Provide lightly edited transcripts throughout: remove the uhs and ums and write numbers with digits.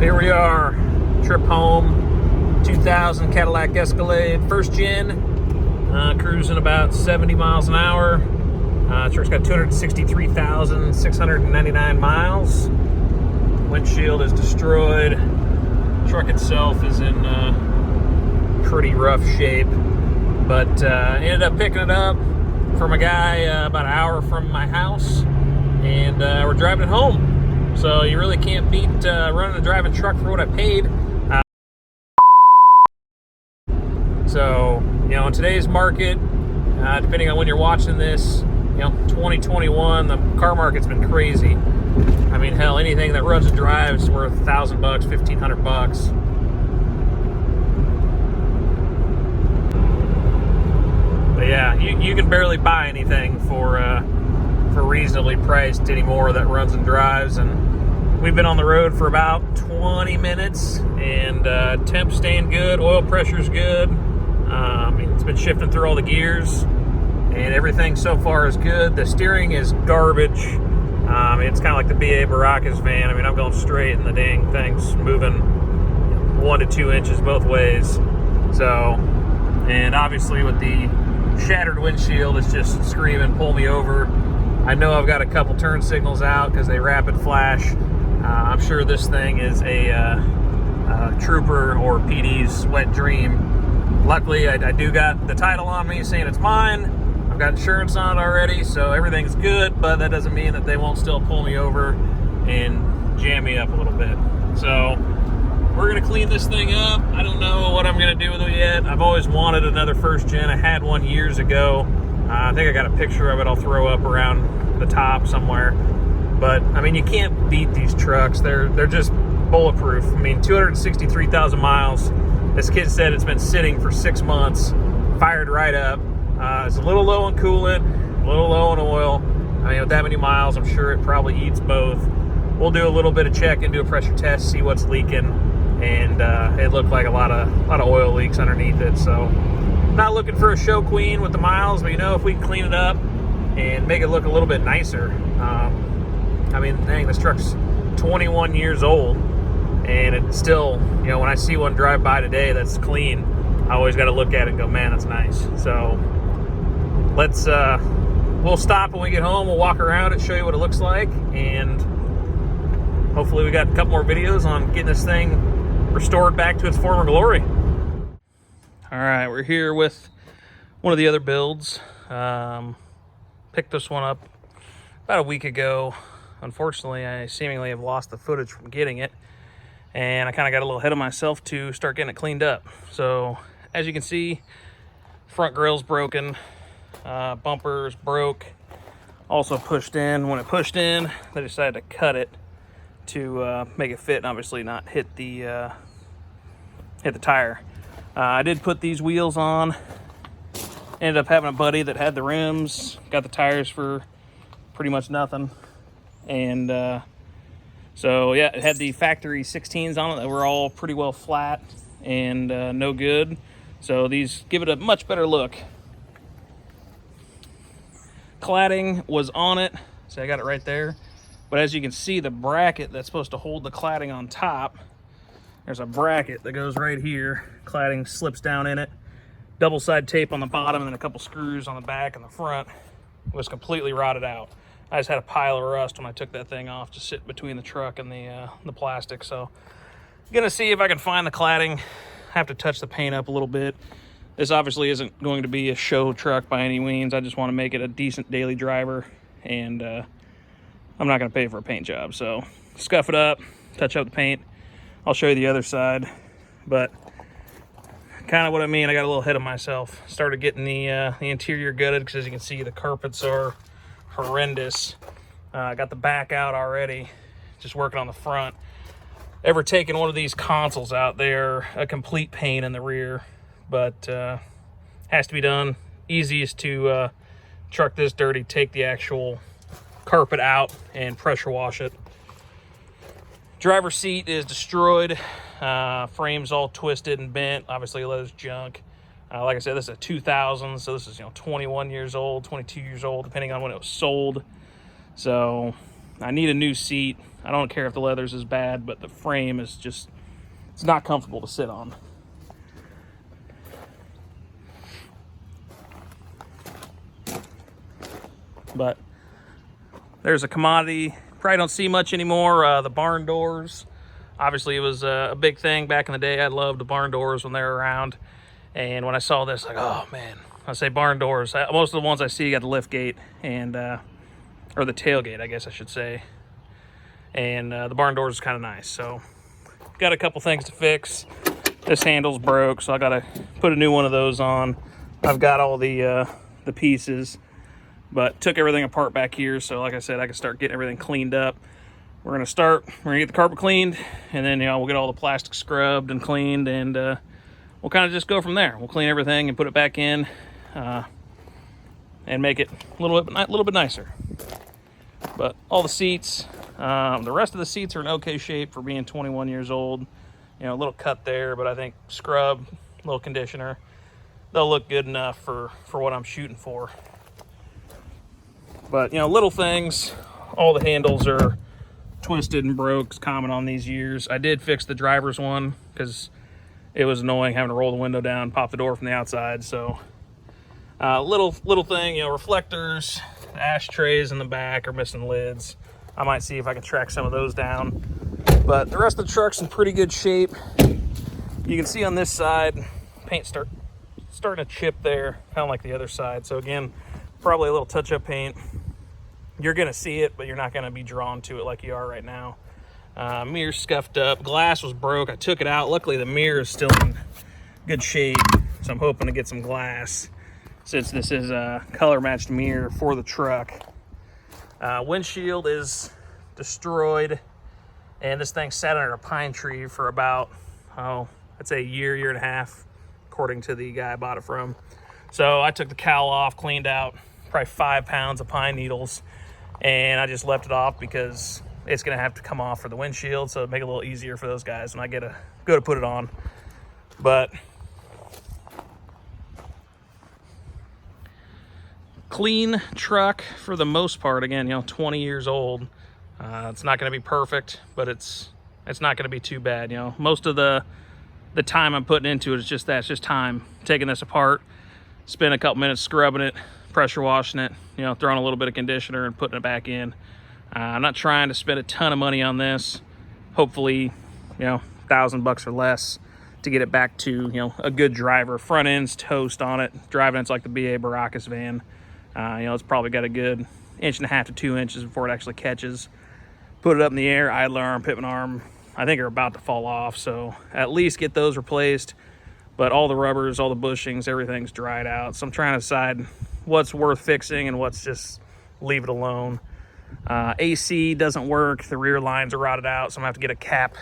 Here we are, trip home, 2000 Cadillac Escalade, first gen, cruising about 70 miles an hour. Truck's got 263,699 miles. Windshield is destroyed. Truck itself is in pretty rough shape, but ended up picking it up from a guy about an hour from my house, and we're driving it home. So you really can't beat running and driving a truck for what I paid. So, in today's market, depending on when you're watching this, 2021, the car market's been crazy. I mean, hell, anything that runs and drives is worth $1,000, $1,500. But yeah, you can barely buy anything for reasonably priced anymore that runs and drives. And we've been on the road for about 20 minutes, and temp's staying good, oil pressure's good. It's been shifting through all the gears, and everything so far is good. The steering is garbage. It's kind of like the B.A. Baracus van. I'm going straight, and the dang thing's moving 1 to 2 inches both ways. So, and obviously with the shattered windshield, it's just screaming, pull me over. I know I've got a couple turn signals out because they rapid flash. I'm sure this thing is a trooper or PD's wet dream. Luckily, I do got the title on me saying it's mine. I've got insurance on it already, so everything's good, but that doesn't mean that they won't still pull me over and jam me up a little bit. So we're gonna clean this thing up. I don't know what I'm gonna do with it yet. I've always wanted another first gen. I had one years ago. I think I got a picture of it I'll throw up around the top somewhere. But you can't beat these trucks. They're just bulletproof. 263,000 miles. This kid said it's been sitting for 6 months, fired right up. It's a little low on coolant, a little low on oil. With that many miles, I'm sure it probably eats both. We'll do a little bit of check and do a pressure test, see what's leaking, and it looked like a lot of oil leaks underneath it. So, not looking for a show queen with the miles, but if we can clean it up and make it look a little bit nicer. Dang, this truck's 21 years old, and it's still, when I see one drive by today that's clean, I always got to look at it and go, man, that's nice. So let's, we'll stop when we get home. We'll walk around and show you what it looks like, and hopefully we got a couple more videos on getting this thing restored back to its former glory. All right, we're here with one of the other builds. Picked this one up about a week ago. Unfortunately, I seemingly have lost the footage from getting it, and I kind of got a little ahead of myself to start getting it cleaned up. So as you can see, front grill's broken, bumpers broke, also pushed in. When it pushed in, they decided to cut it to make it fit and obviously not hit the tire. I did put these wheels on. Ended up having a buddy that had the rims, got the tires for pretty much nothing. And so yeah, it had the factory 16s on it that were all pretty well flat and no good. So these give it a much better look. Cladding was on it, so I got it right there. But as you can see, the bracket that's supposed to hold the cladding on top, there's a bracket that goes right here. Cladding slips down in it. Double side tape on the bottom and then a couple screws on the back and the front. Was completely rotted out. I just had a pile of rust when I took that thing off, just sitting between the truck and the plastic. So I'm gonna see if I can find the cladding. I have to touch the paint up a little bit. This obviously isn't going to be a show truck by any means. I just want to make it a decent daily driver, and I'm not gonna pay for a paint job. So scuff it up, touch up the paint. I'll show you the other side, but kind of what I mean, I got a little ahead of myself. Started getting the interior gutted, because as you can see, the carpets are horrendous. I got the back out already, just working on the front. Ever taken one of these consoles out, they're a complete pain in the rear, but has to be done. Easiest to truck this dirty, take the actual carpet out and pressure wash it. Driver's seat is destroyed. Frame's all twisted and bent. Obviously, a lot of junk. Like I said, this is a 2000, so this is 21 years old, 22 years old, depending on when it was sold. So I need a new seat. I don't care if the leather's is bad, but the frame is just, it's not comfortable to sit on. But there's a commodity. Probably don't see much anymore. The barn doors. Obviously, it was a big thing back in the day. I loved the barn doors when they were around. And when I saw this, like, oh man, I say barn doors. Most of the ones I see got the lift gate and, or the tailgate, I guess I should say. And the barn doors is kind of nice. So got a couple things to fix. This handle's broke, so I got to put a new one of those on. I've got all the pieces, but took everything apart back here. So like I said, I can start getting everything cleaned up. We're going to get the carpet cleaned, and then, you know, we'll get all the plastic scrubbed and cleaned, and we'll kind of just go from there. We'll clean everything and put it back in, and make it a little bit nicer. But all the seats, the rest of the seats are in okay shape for being 21 years old. You know, a little cut there, but I think scrub, a little conditioner, they'll look good enough for what I'm shooting for. But, you know, little things, all the handles are twisted and broke. It's common on these years. I did fix the driver's one because it was annoying having to roll the window down, pop the door from the outside. So little thing, you know, reflectors, ashtrays in the back are missing lids. I might see if I can track some of those down. But the rest of the truck's in pretty good shape. You can see on this side, paint starting to chip there, kind of like the other side. So again, probably a little touch-up paint. You're going to see it, but you're not going to be drawn to it like you are right now. Mirror's scuffed up. Glass was broke. I took it out. Luckily, the mirror is still in good shape, so I'm hoping to get some glass since this is a color-matched mirror for the truck. Windshield is destroyed, and this thing sat under a pine tree for about, I'd say a year and a half, according to the guy I bought it from. So I took the cowl off, cleaned out probably 5 pounds of pine needles, and I just left it off because it's going to have to come off for the windshield, so it'd make it a little easier for those guys when I go to put it on. But clean truck for the most part. Again, you know, 20 years old. It's not going to be perfect, but it's not going to be too bad. You know, most of the time I'm putting into it is just that. It's just time taking this apart, spend a couple minutes scrubbing it, pressure washing it, you know, throwing a little bit of conditioner and putting it back in. I'm not trying to spend a ton of money on this. Hopefully, you know, $1,000 or less to get it back to, you know, a good driver. Front end's toast on it. Driving it's like the BA Baracus van. You know, it's probably got a good 1.5 to 2 inches before it actually catches. Put it up in the air, idler arm, pivot arm, I think are about to fall off. So at least get those replaced. But all the rubbers, all the bushings, everything's dried out. So I'm trying to decide what's worth fixing and what's just leave it alone. AC doesn't work. The rear lines are rotted out, so I'm gonna have to get a cap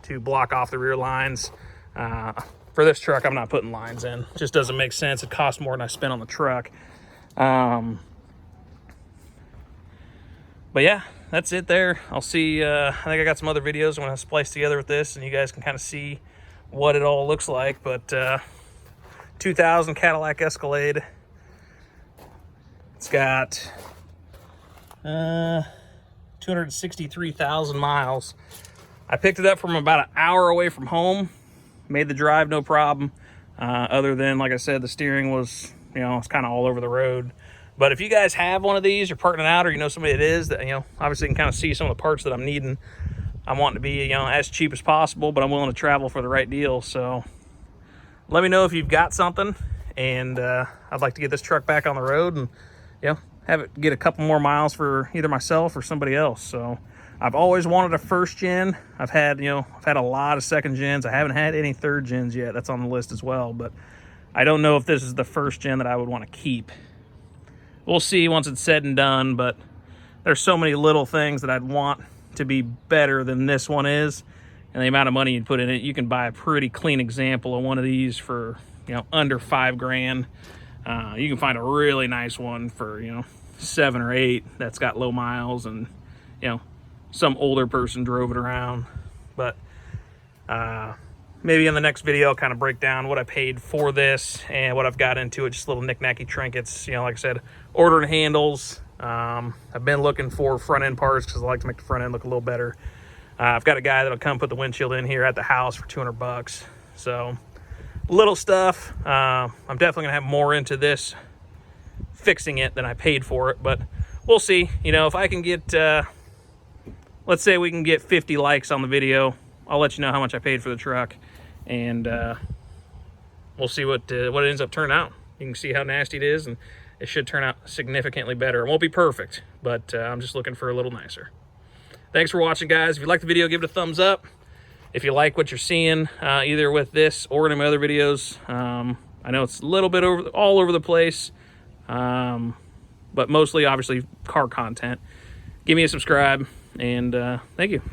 to block off the rear lines. For this truck, I'm not putting lines in. It just doesn't make sense. It costs more than I spent on the truck. But yeah, that's it there. I'll see. I think I got some other videos I'm gonna splice together with this, and you guys can kind of see what it all looks like. But 2000 Cadillac Escalade. It's got 263,000 miles. I picked it up from about an hour away from home. Made the drive no problem. Other than, like I said, the steering was, you know, it's kind of all over the road. But if you guys have one of these, you're parting it out, or you know somebody that is, that, you know, obviously you can kind of see some of the parts that I'm needing. I'm wanting to be, you know, as cheap as possible, but I'm willing to travel for the right deal. So let me know if you've got something, and I'd like to get this truck back on the road and, you know, have it get a couple more miles for either myself or somebody else. So I've always wanted a first gen. I've had a lot of second gens. I haven't had any third gens yet. That's on the list as well, but I don't know if this is the first gen that I would want to keep. We'll see once it's said and done, but there's so many little things that I'd want to be better than this one is, and the amount of money you'd put in it. You can buy a pretty clean example of one of these for, you know, under $5,000. You can find a really nice one for, you know, 7 or 8 that's got low miles, and, you know, some older person drove it around. But maybe in the next video I'll kind of break down what I paid for this and what I've got into it, just little knick-knacky trinkets. You know, like I said, ordering handles, I've been looking for front end parts because I like to make the front end look a little better. I've got a guy that'll come put the windshield in here at the house for $200. So little stuff. I'm definitely gonna have more into this fixing it than I paid for it, but we'll see. You know, if I can get, let's say we can get 50 likes on the video, I'll let you know how much I paid for the truck, and we'll see what it ends up turning out. You can see how nasty it is, and it should turn out significantly better. It won't be perfect, but I'm just looking for a little nicer. Thanks for watching, guys. If you like the video, give it a thumbs up. If you like what you're seeing, either with this or in my other videos, I know it's a little bit all over the place, but mostly, obviously, car content. Give me a subscribe, and thank you.